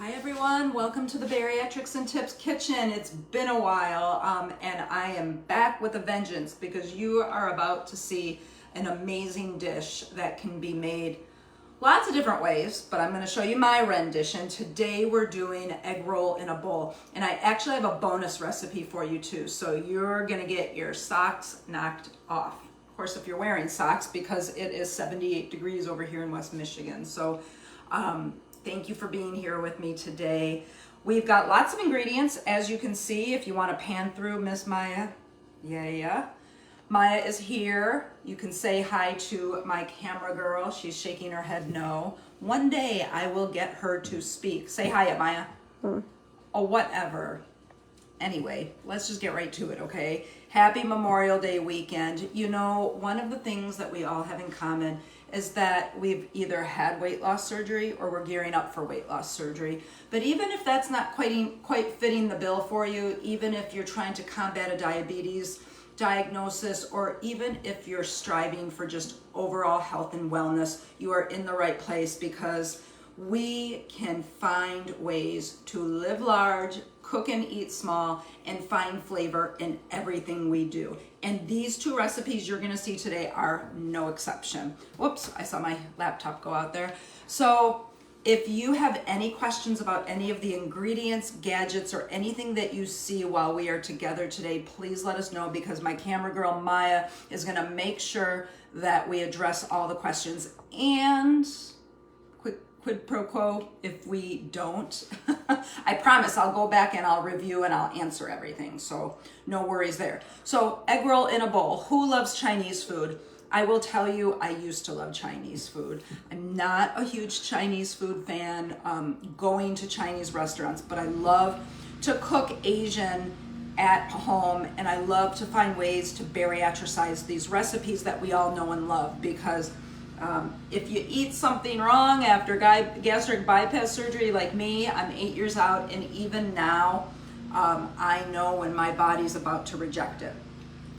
Hi everyone, welcome to the Bariatrics and Tips Kitchen. It's been a while and I am back with a vengeance because you are about to see an amazing dish that can be made lots of different ways, but I'm going to show you my rendition. Today we're doing egg roll in a bowl, and I actually have a bonus recipe for you too, so you're going to get your socks knocked off. Of course, if you're wearing socks, because it is 78 degrees over here in West Michigan. So thank you for being here with me today. We've got lots of ingredients, as you can see, if you want to pan through Miss Maya. Yeah. Maya is here. You can say hi to my camera girl. She's shaking her head no. One day I will get her to speak. Say hi, Maya. Oh, whatever. Anyway, let's just get right to it, okay? Happy Memorial Day weekend. You know, one of the things that we all have in common is that we've either had weight loss surgery or we're gearing up for weight loss surgery. But even if that's not quite fitting the bill for you, even if you're trying to combat a diabetes diagnosis, or even if you're striving for just overall health and wellness, you are in the right place, because we can find ways to live large, cook and eat small, and find flavor in everything we do. And these two recipes you're gonna see today are no exception. Whoops, I saw my laptop go out there. So if you have any questions about any of the ingredients, gadgets, or anything that you see while we are together today, please let us know, because my camera girl Maya is gonna make sure that we address all the questions. And quid pro quo, if we don't, I promise I'll go back and I'll review and I'll answer everything, so no worries there. So egg roll in a bowl. Who loves Chinese food? I will tell you, I used to love Chinese food. I'm not a huge Chinese food fan, going to Chinese restaurants, but I love to cook Asian at home, and I love to find ways to bariatricize these recipes that we all know and love, because if you eat something wrong after gastric bypass surgery like me, I'm 8 years out, and even now, I know when my body's about to reject it.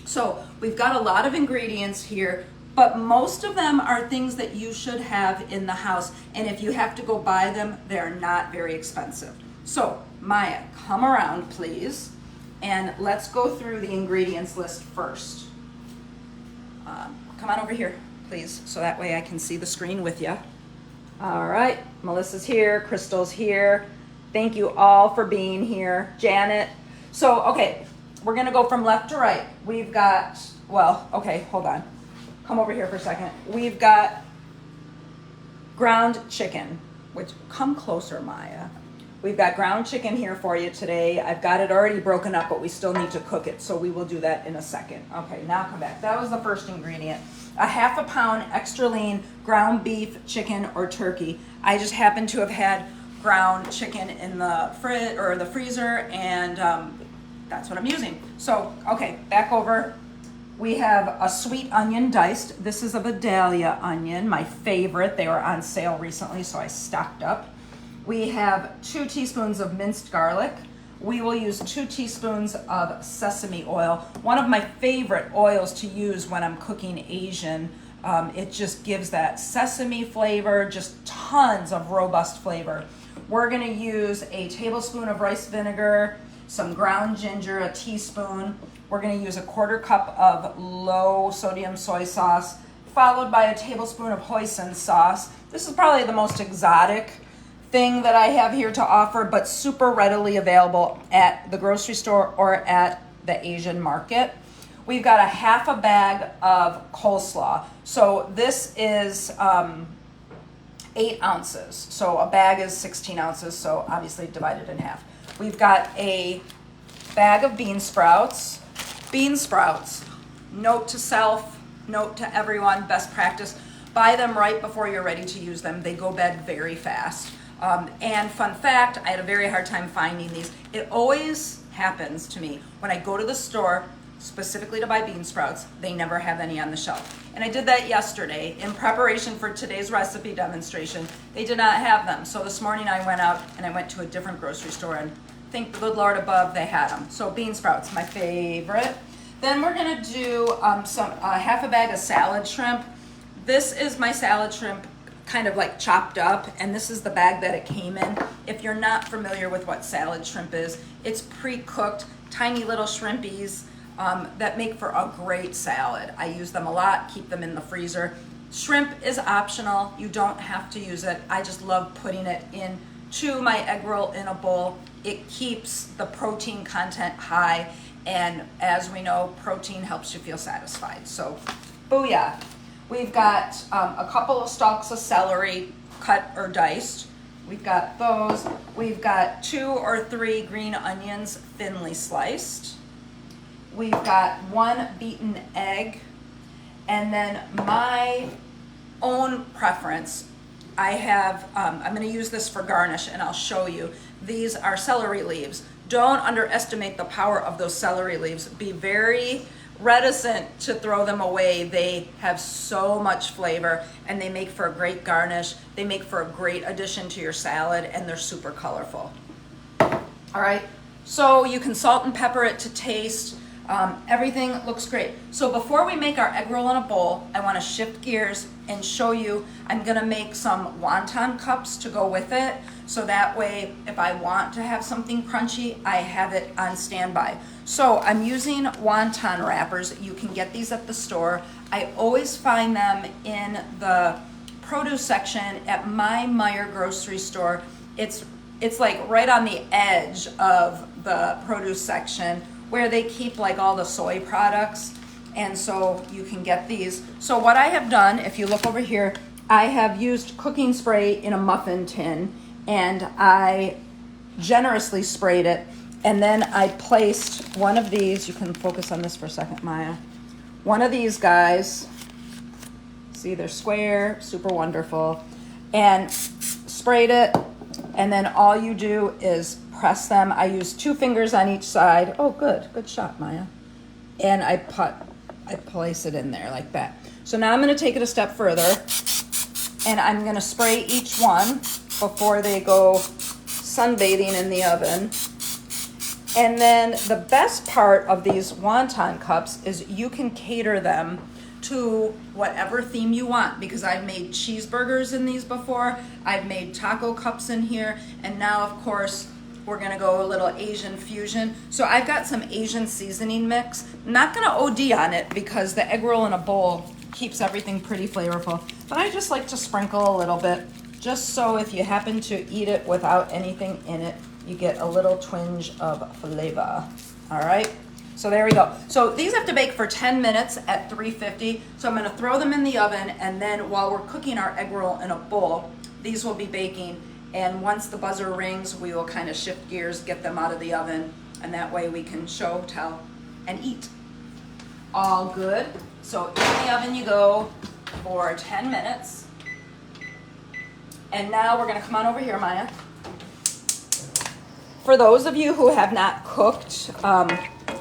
So we've got a lot of ingredients here, but most of them are things that you should have in the house. And if you have to go buy them, they're not very expensive. So Maya, come around please, and let's go through the ingredients list first. Come on over here, please, so that way I can see the screen with you. All right, Melissa's here, Crystal's here. Thank you all for being here. Janet. So, okay, we're gonna go from left to right. We've got, well, okay, hold on. Come over here for a second. We've got ground chicken, which, come closer, Maya. We've got ground chicken here for you today. I've got it already broken up, but we still need to cook it, so we will do that in a second. Okay, now come back. That was the first ingredient. A half a pound extra lean ground beef, chicken, or turkey. I just happen to have had ground chicken in the freezer, and that's what I'm using. So, okay, back over. We have a sweet onion diced. This is a Vidalia onion, my favorite. They were on sale recently, so I stocked up. We have 2 teaspoons of minced garlic. We will use 2 teaspoons of sesame oil. One of my favorite oils to use when I'm cooking Asian. It just gives that sesame flavor, just tons of robust flavor. We're gonna use a tablespoon of rice vinegar, some ground ginger, a teaspoon. We're gonna use a 1/4 cup of low sodium soy sauce, followed by a tablespoon of hoisin sauce. This is probably the most exotic thing that I have here to offer, but super readily available at the grocery store or at the Asian market. We've got a half a bag of coleslaw. So this is 8 ounces. So a bag is 16 ounces, so obviously divided in half. We've got a bag of bean sprouts. Bean sprouts, note to self, note to everyone, best practice, buy them right before you're ready to use them. They go bad very fast. And fun fact, I had a very hard time finding these. It always happens to me when I go to the store specifically to buy bean sprouts, they never have any on the shelf. And I did that yesterday in preparation for today's recipe demonstration. They did not have them. So this morning I went out and I went to a different grocery store, and thank the good Lord above they had them. So bean sprouts, my favorite. Then we're gonna do half a bag of salad shrimp. This is my salad shrimp kind of like chopped up, and this is the bag that it came in. If you're not familiar with what salad shrimp is, it's pre-cooked, tiny little shrimpies that make for a great salad. I use them a lot, keep them in the freezer. Shrimp is optional, you don't have to use it. I just love putting it into my egg roll in a bowl. It keeps the protein content high, and as we know, protein helps you feel satisfied. So, booyah. We've got a couple of stalks of celery cut or diced. We've got those. We've got 2 or 3 green onions thinly sliced. We've got 1 beaten egg. And then my own preference, I have, I'm gonna use this for garnish and I'll show you. These are celery leaves. Don't underestimate the power of those celery leaves. Be very reticent to throw them away. They have so much flavor and they make for a great garnish. They make for a great addition to your salad and they're super colorful. All right, so you can salt and pepper it to taste. Everything looks great. So before we make our egg roll in a bowl, I want to shift gears and show you, I'm going to make some wonton cups to go with it. So that way, if I want to have something crunchy, I have it on standby. So I'm using wonton wrappers. You can get these at the store. I always find them in the produce section at my Meijer grocery store. It's like right on the edge of the produce section where they keep like all the soy products, and so you can get these. So what I have done, if you look over here, I have used cooking spray in a muffin tin, and I generously sprayed it, and then I placed one of these, you can focus on this for a second, Maya, one of these guys, see they're square, super wonderful, and sprayed it, and then all you do is press them. I use 2 fingers on each side. Oh, good shot, Maya. And I place it in there like that. So now I'm gonna take it a step further and I'm gonna spray each one before they go sunbathing in the oven. And then the best part of these wonton cups is you can cater them to whatever theme you want, because I've made cheeseburgers in these before, I've made taco cups in here, and now of course we're gonna go a little Asian fusion. So I've got some Asian seasoning mix. I'm not gonna OD on it because the egg roll in a bowl keeps everything pretty flavorful, but I just like to sprinkle a little bit, just so if you happen to eat it without anything in it, you get a little twinge of flavor. All right, so there we go. So these have to bake for 10 minutes at 350. So I'm gonna throw them in the oven, and then while we're cooking our egg roll in a bowl, these will be baking. And once the buzzer rings, we will kind of shift gears, get them out of the oven, and that way we can show, tell, and eat. All good. So in the oven you go for 10 minutes. And now we're gonna come on over here, Maya. For those of you who have not cooked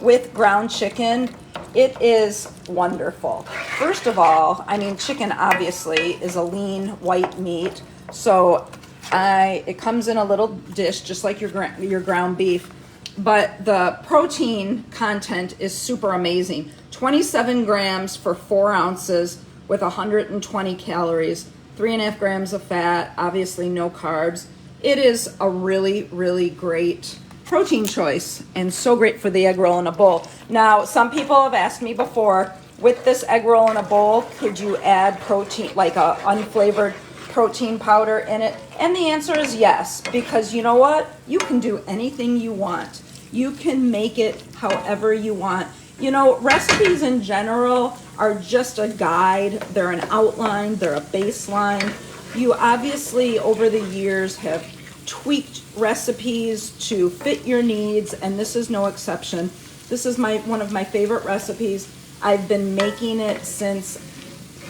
with ground chicken, it is wonderful. First of all, I mean, chicken obviously is a lean white meat, so it comes in a little dish just like your ground beef, but the protein content is super amazing. 27 grams for 4 ounces with 120 calories, 3.5 grams of fat, obviously no carbs. It is a really, really great protein choice and so great for the egg roll in a bowl. Now, some people have asked me before, with this egg roll in a bowl, could you add protein, like a unflavored protein powder in it? And the answer is yes, because you know what? You can do anything you want. You can make it however you want. You know, recipes in general are just a guide. They're an outline, they're a baseline. You obviously, over the years, have tweaked recipes to fit your needs, and this is no exception. This is one of my favorite recipes. I've been making it since,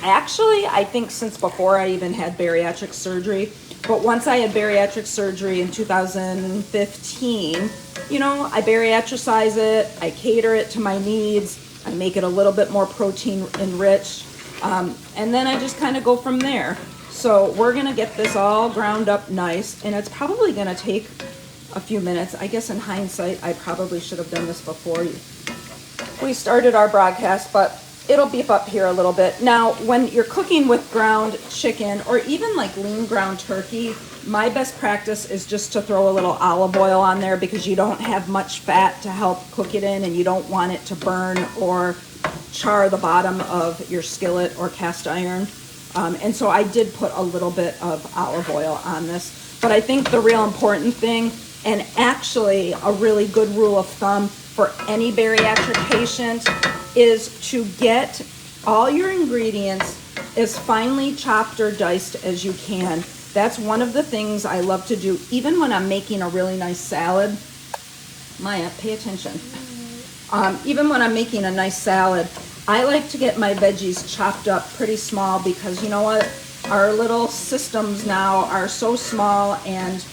actually, I think since before I even had bariatric surgery. But once I had bariatric surgery in 2015, you know, I bariatricize it, I cater it to my needs, I make it a little bit more protein enriched, and then I just kind of go from there. So we're gonna get this all ground up nice, and it's probably gonna take a few minutes. I guess in hindsight, I probably should have done this before we started our broadcast, but it'll beef up here a little bit. Now, when you're cooking with ground chicken or even like lean ground turkey, my best practice is just to throw a little olive oil on there because you don't have much fat to help cook it in and you don't want it to burn or char the bottom of your skillet or cast iron. And so I did put a little bit of olive oil on this. But I think the real important thing, and actually a really good rule of thumb for any bariatric patient, is to get all your ingredients as finely chopped or diced as you can. That's one of the things I love to do, even when I'm making a really nice salad. Maya, pay attention. Even when I'm making a nice salad, I like to get my veggies chopped up pretty small because you know what? Our little systems now are so small, and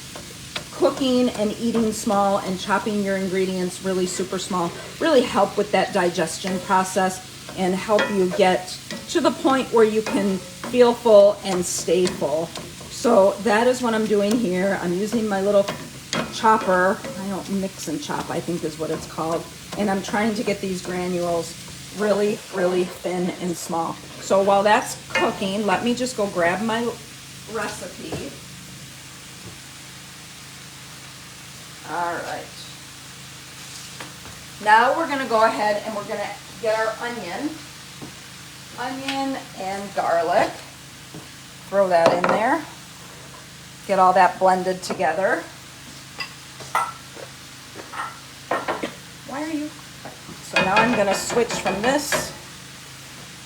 cooking and eating small and chopping your ingredients really super small really help with that digestion process and help you get to the point where you can feel full and stay full. So that is what I'm doing here. I'm using my little chopper. I don't mix and chop, I think is what it's called. And I'm trying to get these granules really, really thin and small. So while that's cooking, let me just go grab my recipe. All right. Now we're gonna go ahead and we're gonna get our onion and garlic. Throw that in there. Get all that blended together. Why are you? So now I'm gonna switch from this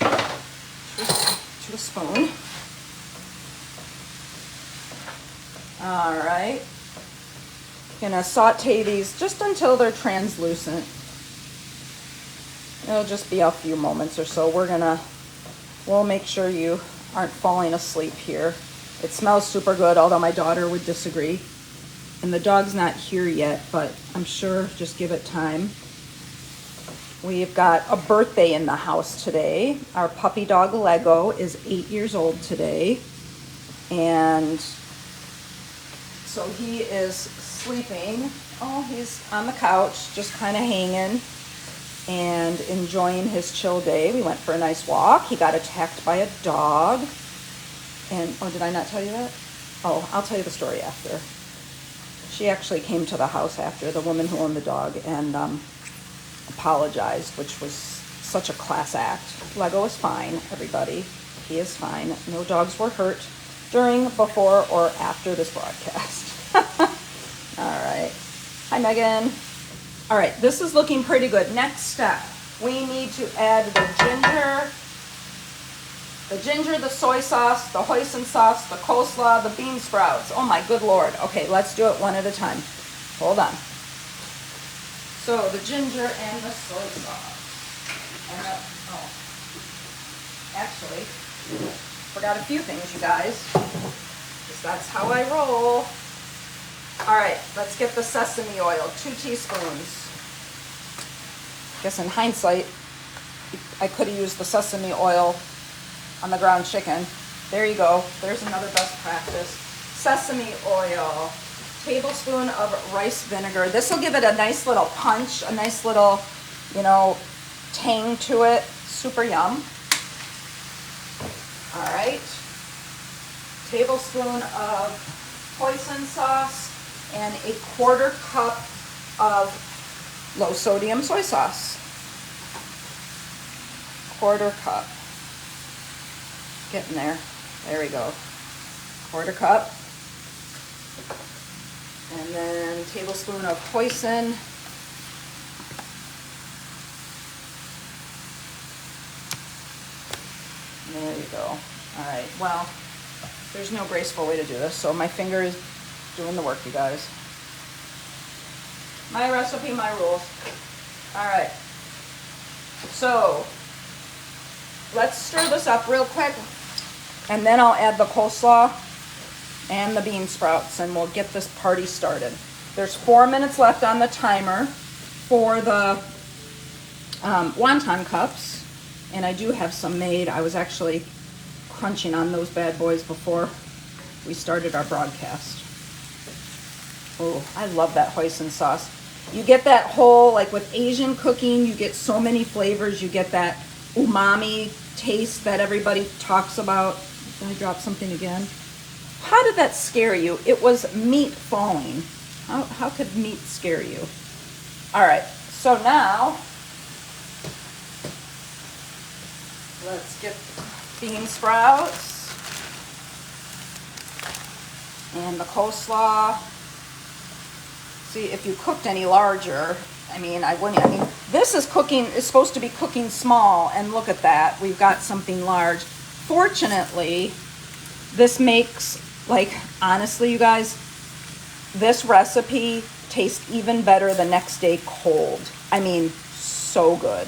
to a spoon. All right. Gonna saute these just until they're translucent. It'll just be a few moments or so. We'll make sure you aren't falling asleep here. It smells super good, although my daughter would disagree. And the dog's not here yet, but I'm sure just give it time. We've got a birthday in the house today. Our puppy dog Lego is 8 years old today. And so he is sleeping. Oh, he's on the couch, just kind of hanging and enjoying his chill day. We went for a nice walk. He got attacked by a dog. And, oh, did I not tell you that? Oh, I'll tell you the story after. She actually came to the house after, the woman who owned the dog, and apologized, which was such a class act. Lego is fine, everybody. He is fine. No dogs were hurt during, before, or after this broadcast. All right. Hi, Megan. All right, this is looking pretty good. Next step, we need to add the ginger, the soy sauce, the hoisin sauce, the coleslaw, the bean sprouts. Oh my good Lord. Okay, let's do it one at a time. Hold on. So the ginger and the soy sauce. And actually, forgot a few things, you guys. Because that's how I roll. All right, let's get the sesame oil, 2 teaspoons. I guess in hindsight, I could have used the sesame oil on the ground chicken. There you go. There's another best practice. Sesame oil, tablespoon of rice vinegar. This will give it a nice little punch, a nice little, tang to it. Super yum. All right. Tablespoon of hoisin sauce and a 1/4 cup of low sodium soy sauce. 1/4 cup. Getting there. There we go. 1/4 cup. And then a tablespoon of hoisin. There you go. All right. Well, there's no graceful way to do this, so my finger is doing the work, you guys. My recipe, my rules. All right. So let's stir this up real quick, and then I'll add the coleslaw and the bean sprouts, and we'll get this party started. There's 4 minutes left on the timer for the wonton cups, and I do have some made. I was actually crunching on those bad boys before we started our broadcast. Oh, I love that hoisin sauce. You get that whole, like with Asian cooking, you get so many flavors. You get that umami taste that everybody talks about. Did I drop something again? How did that scare you? It was meat falling. How could meat scare you? All right, so now let's get bean sprouts and the coleslaw. See, if you cooked any larger, I mean, I wouldn't. I mean, this is cooking, is supposed to be cooking small, and look at that. We've got something large. Fortunately, this makes, like, honestly, you guys, this recipe tastes even better the next day cold. I mean, so good.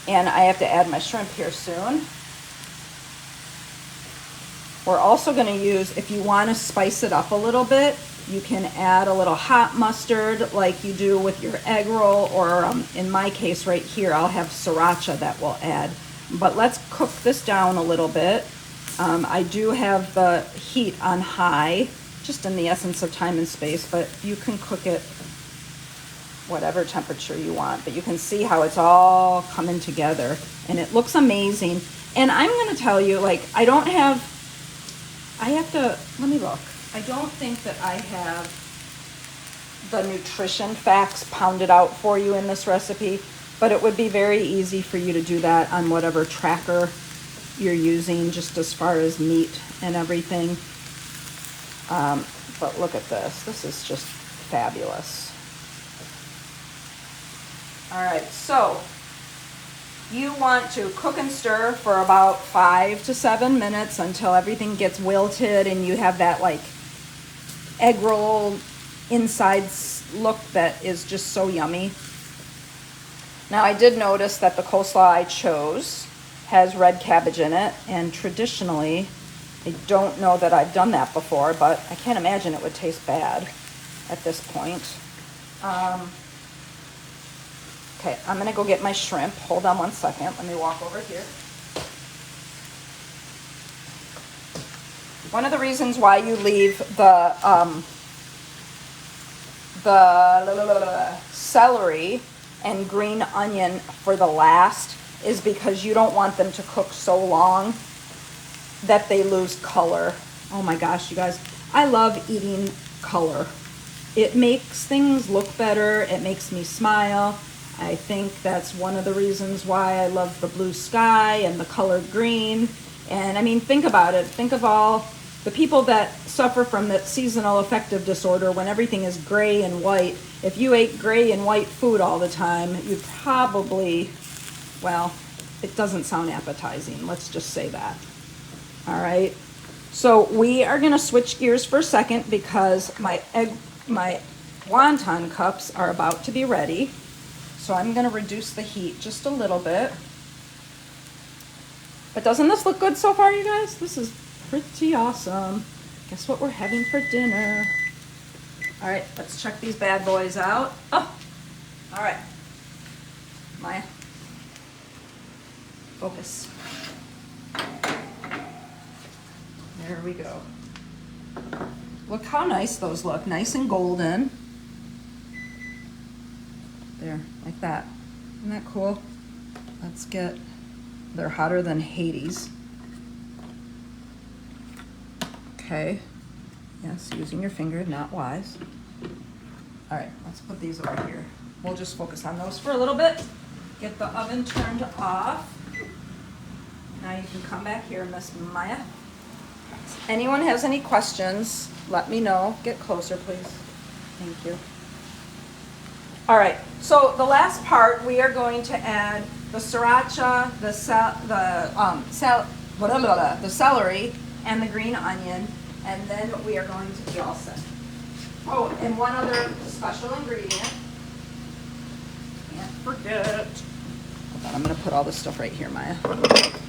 And I have to add my shrimp here soon. We're also going to use, if you want to spice it up a little bit, you can add a little hot mustard like you do with your egg roll, or in my case right here, I'll have sriracha that we'll add. But let's cook this down a little bit. I do have the heat on high, just in the essence of time and space, but you can cook it whatever temperature you want. But you can see how it's all coming together, and it looks amazing. And I'm going to tell you, like, I have to, let me look. I don't think that I have the nutrition facts pounded out for you in this recipe, but it would be very easy for you to do that on whatever tracker you're using, just as far as meat and everything. But look at this. This is just fabulous. All right, so you want to cook and stir for about 5 to 7 minutes until everything gets wilted and you have that, like, egg roll inside look that is just so yummy. Now, I did notice that the coleslaw I chose has red cabbage in it, and traditionally, I don't know that I've done that before, but I can't imagine it would taste bad at this point. Okay, I'm gonna go get my shrimp. Hold on one second. Let me walk over here. One of the reasons why you leave the celery and green onion for the last is because you don't want them to cook so long that they lose color. Oh my gosh, you guys, I love eating color. It makes things look better. It makes me smile. I think that's one of the reasons why I love the blue sky and the color green. And I mean, think about it. Think of all the people that suffer from that seasonal affective disorder when everything is gray and white. If you ate gray and white food all the time, you probably, well, it doesn't sound appetizing. Let's just say that. All right. So we are going to switch gears for a second because my wonton cups are about to be ready. So I'm going to reduce the heat just a little bit. But doesn't this look good so far, you guys? This is pretty awesome. Guess what we're having for dinner? All right, let's check these bad boys out. Oh, all right. Maya, focus. There we go. Look how nice those look, nice and golden. There, like that. Isn't that cool? Let's get, they're hotter than Hades. Okay. Yes, using your finger, not wise. All right, let's put these over here. We'll just focus on those for a little bit. Get the oven turned off. Now you can come back here, Miss Maya. If anyone has any questions, let me know. Get closer, please. Thank you. All right, so the last part, we are going to add the sriracha, the celery, and the green onion, and then we are going to be all set. Oh, and one other special ingredient. Can't forget. Hold on, I'm going to put all this stuff right here, Maya.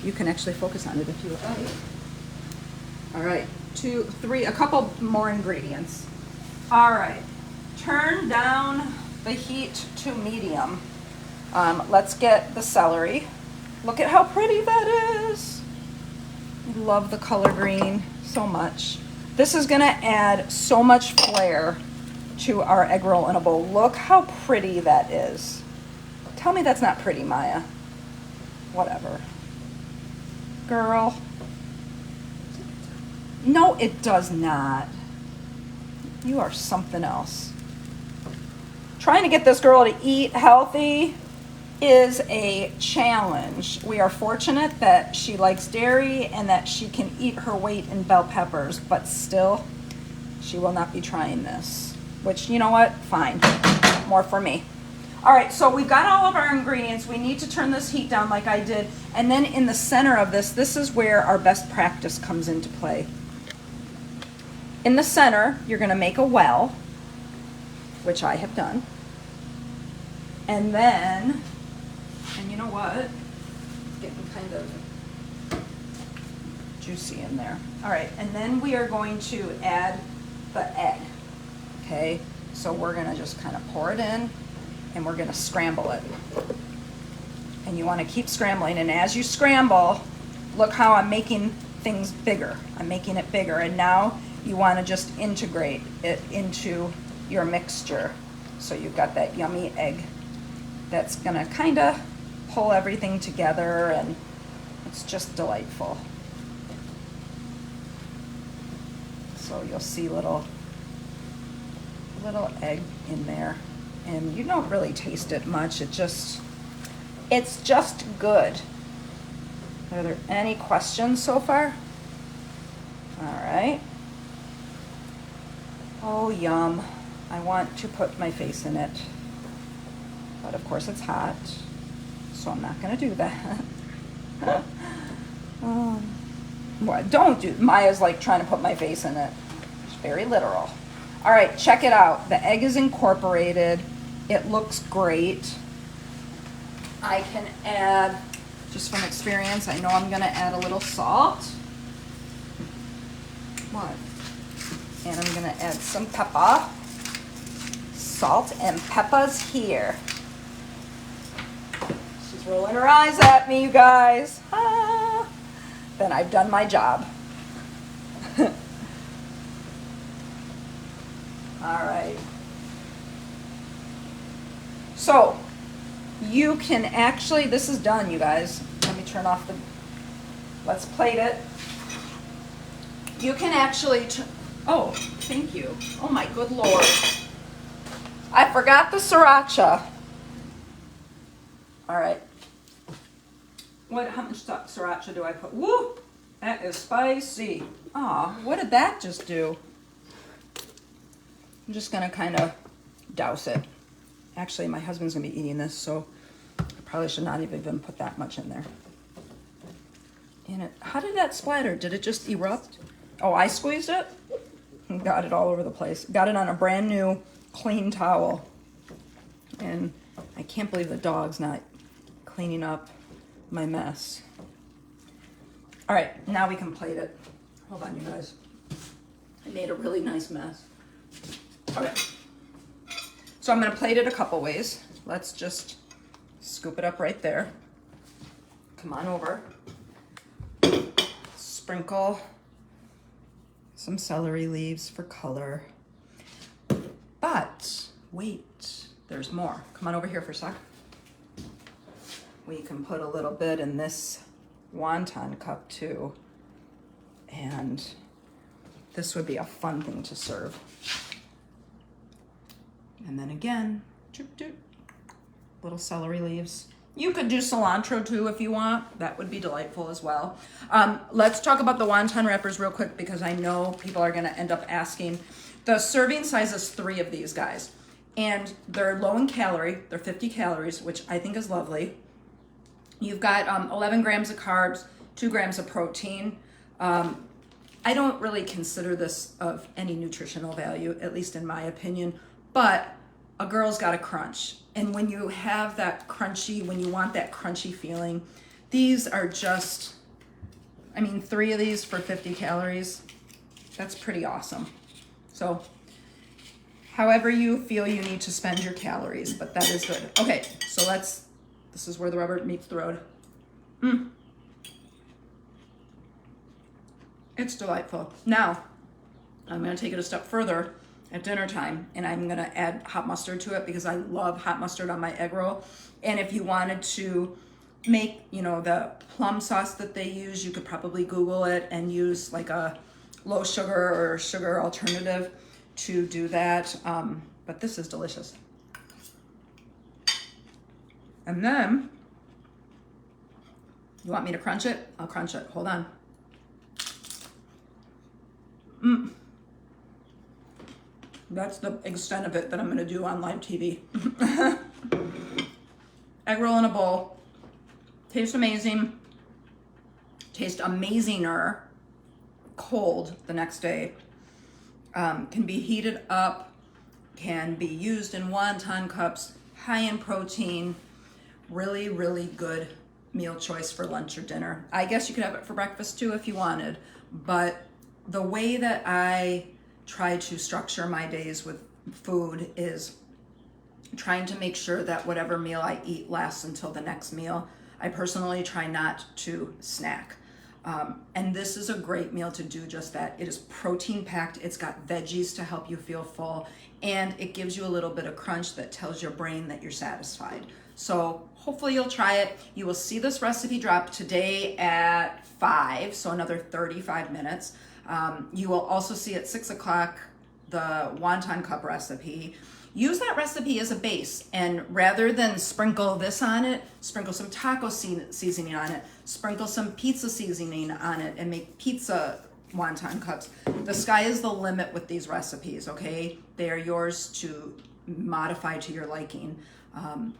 You can actually focus on it if you would like. All right, 2, 3, a couple more ingredients. All right, turn down the heat to medium. Let's get the celery. Look at how pretty that is. I love the color green so much. This is gonna add so much flair to our egg roll in a bowl. Look how pretty that is. Tell me that's not pretty, Maya. whatever. Girl. No, it does not. You are something else. Trying to get this girl to eat healthy is a challenge. We are fortunate that she likes dairy and that she can eat her weight in bell peppers, but still, she will not be trying this. Which, you know what? Fine. More for me. All right, so we've got all of our ingredients. We need to turn this heat down like I did. And then in the center of this, this is where our best practice comes into play. In the center, you're gonna make a well, which I have done. And then, and you know what? It's getting kind of juicy in there. All right, and then we are going to add the egg, okay? So we're gonna just kind of pour it in and we're gonna scramble it. And you wanna keep scrambling, and as you scramble, look how I'm making things bigger. I'm making it bigger, and now you wanna just integrate it into your mixture. So you've got that yummy egg that's gonna kinda pull everything together, and it's just delightful. So you'll see little egg in there, and you don't really taste it much. It's just good. Are there any questions so far? All right. Oh, yum. I want to put my face in it, but of course it's hot, so I'm not gonna do that. Well, don't do, Maya's like trying to put my face in it. It's very literal. All right, check it out. The egg is incorporated. It looks great. I can add, just from experience, I know I'm gonna add a little salt. What? And I'm gonna add some pepper. Salt and peppers here. She's rolling her eyes at me, you guys. Ah. Then I've done my job. All right. So you can actually, this is done, you guys. Let me turn off the, let's plate it. You can actually, oh, thank you. Oh my good Lord. I forgot the sriracha. All right. How much sriracha do I put? Woo, that is spicy. Aw, what did that just do? I'm just gonna kind of douse it. Actually, my husband's gonna be eating this, so I probably should not even put that much in there. How did that splatter? Did it just erupt? Oh, I squeezed it? Got it all over the place. Got it on a brand new clean towel. And I can't believe the dog's not cleaning up my mess. All right, now we can plate it. Hold on, you guys. I made a really nice mess. Okay. So I'm gonna plate it a couple ways. Let's just scoop it up right there. Come on over. Sprinkle some celery leaves for color. But wait, there's more. Come on over here for a sec. We can put a little bit in this wonton cup too. And this would be a fun thing to serve. And then again, little celery leaves. You could do cilantro too if you want. That would be delightful as well. Let's talk about the wonton wrappers real quick because I know people are gonna end up asking. The serving size is 3 of these guys. And they're low in calorie. They're 50 calories, which I think is lovely. You've got 11 grams of carbs, 2 grams of protein. I don't really consider this of any nutritional value, at least in my opinion, but a girl's got a crunch. And when you have that crunchy, when you want that crunchy feeling, these are just, I mean, 3 of these for 50 calories, that's pretty awesome. So however you feel you need to spend your calories, but that is good. Okay, so this is where the rubber meets the road. It's delightful. Now, I'm gonna take it a step further at dinner time, and I'm gonna add hot mustard to it because I love hot mustard on my egg roll. And if you wanted to make, you know, the plum sauce that they use, you could probably Google it and use like a low sugar or sugar alternative to do that. But this is delicious. And then, you want me to crunch it? I'll crunch it. Hold on. That's the extent of it that I'm going to do on live TV. Egg roll in a bowl. Tastes amazing. Tastes amazinger cold the next day. Can be heated up. Can be used in wonton cups. High in protein. Really, really good meal choice for lunch or dinner. I guess you could have it for breakfast too if you wanted, but the way that I try to structure my days with food is trying to make sure that whatever meal I eat lasts until the next meal. I personally try not to snack. And this is a great meal to do just that. It is protein packed, it's got veggies to help you feel full, and it gives you a little bit of crunch that tells your brain that you're satisfied. So hopefully you'll try it. You will see this recipe drop today at 5, so another 35 minutes. You will also see at 6 o'clock the wonton cup recipe. Use that recipe as a base, and rather than sprinkle this on it, sprinkle some taco seasoning on it, sprinkle some pizza seasoning on it, and make pizza wonton cups. The sky is the limit with these recipes, okay? They are yours to modify to your liking.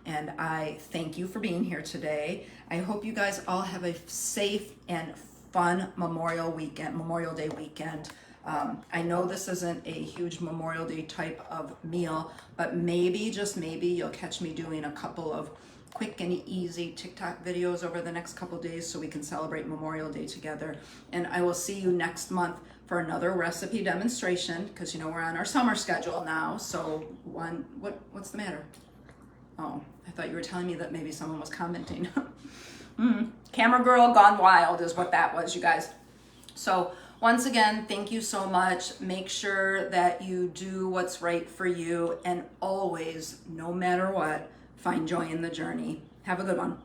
And I thank you for being here today. I hope you guys all have a safe and fun Memorial Day weekend. I know this isn't a huge Memorial Day type of meal, but maybe, just maybe, you'll catch me doing a couple of quick and easy TikTok videos over the next couple days so we can celebrate Memorial Day together. And I will see you next month for another recipe demonstration, because you know we're on our summer schedule now. So what's the matter? Oh, I thought you were telling me that maybe someone was commenting. Camera girl gone wild is what that was, you guys. So once again, thank you so much. Make sure that you do what's right for you, and always, no matter what, find joy in the journey. Have a good one.